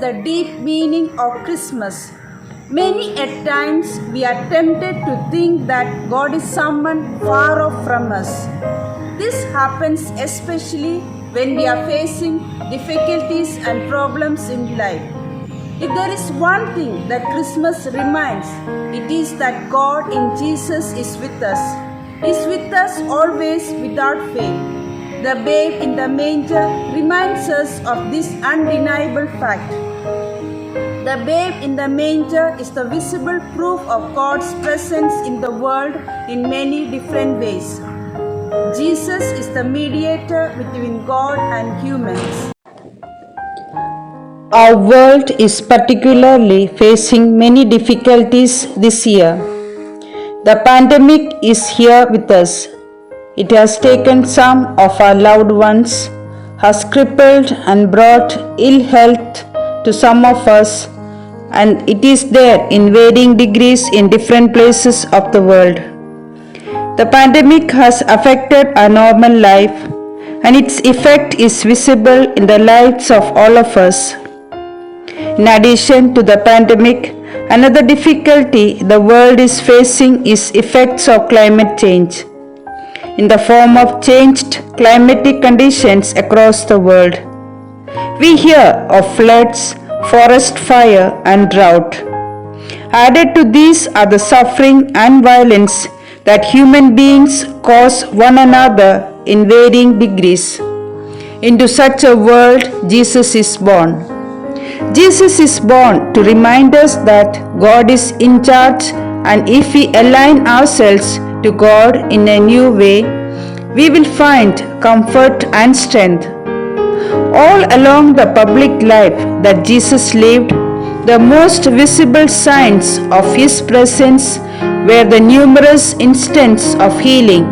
the deep meaning of Christmas. Many at times we are tempted to think that God is someone far off from us. This happens especially when we are facing difficulties and problems in life. If there is one thing that Christmas reminds, it is that God in Jesus is with us. He is with us always without fail. The babe in the manger reminds us of this undeniable fact. The babe in the manger is the visible proof of God's presence in the world in many different ways. Jesus is the mediator between God and humans. Our world is particularly facing many difficulties this year. The pandemic is here with us. It has taken some of our loved ones, has crippled and brought ill health to some of us, and it is there in varying degrees in different places of the world. The pandemic has affected our normal life, and its effect is visible in the lives of all of us. In addition to the pandemic, another difficulty the world is facing is effects of climate change, in the form of changed climatic conditions across the world. We hear of floods, forest fire and drought. Added to these are the suffering and violence that human beings cause one another in varying degrees. Into such a world, Jesus is born. Jesus is born to remind us that God is in charge, and if we align ourselves to God in a new way, we will find comfort and strength. All along the public life that Jesus lived, the most visible signs of His presence were the numerous instances of healing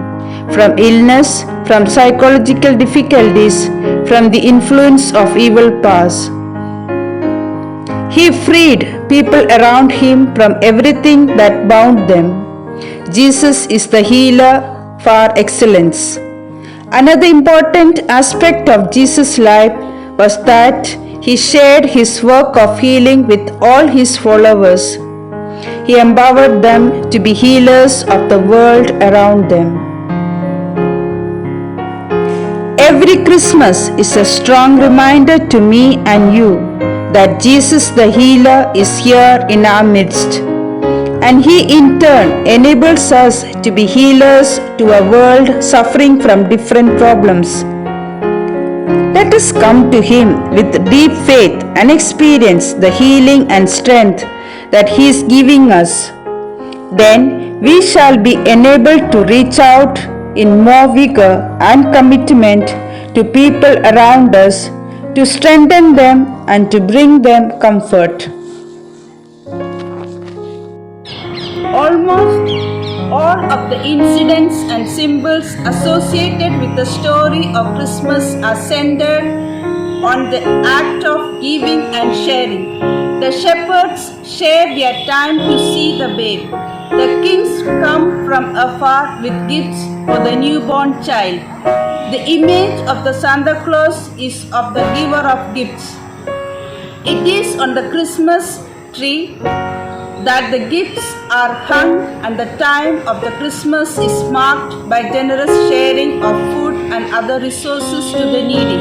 from illness, from psychological difficulties, from the influence of evil powers. He freed people around Him from everything that bound them. Jesus is the healer par excellence. Another important aspect of Jesus' life was that He shared His work of healing with all His followers. He empowered them to be healers of the world around them. Every Christmas is a strong reminder to me and you that Jesus the healer is here in our midst, and He in turn enables us to be healers to a world suffering from different problems. Let us come to Him with deep faith and experience the healing and strength that He is giving us. Then we shall be enabled to reach out in more vigor and commitment to people around us, to strengthen them and to bring them comfort. Almost all of the incidents and symbols associated with the story of Christmas are centered on the act of giving and sharing. The shepherds share their time to see the babe. The kings come from afar with gifts for the newborn child. The image of the Santa Claus is of the giver of gifts. It is on the Christmas tree that the gifts are hung, and the time of the Christmas is marked by generous sharing of food and other resources to the needy.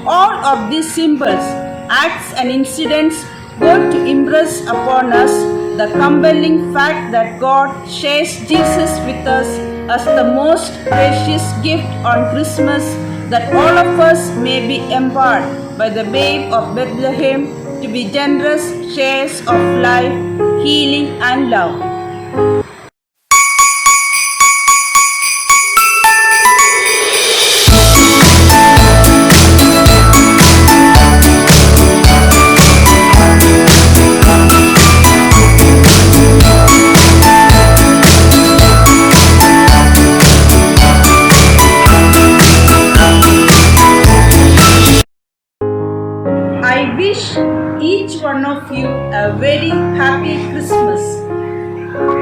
All of these symbols, acts and incidents go to impress upon us the compelling fact that God shares Jesus with us as the most precious gift on Christmas, that all of us may be empowered by the babe of Bethlehem to be generous shares of life, healing and love. I wish each one of you a very happy Christmas.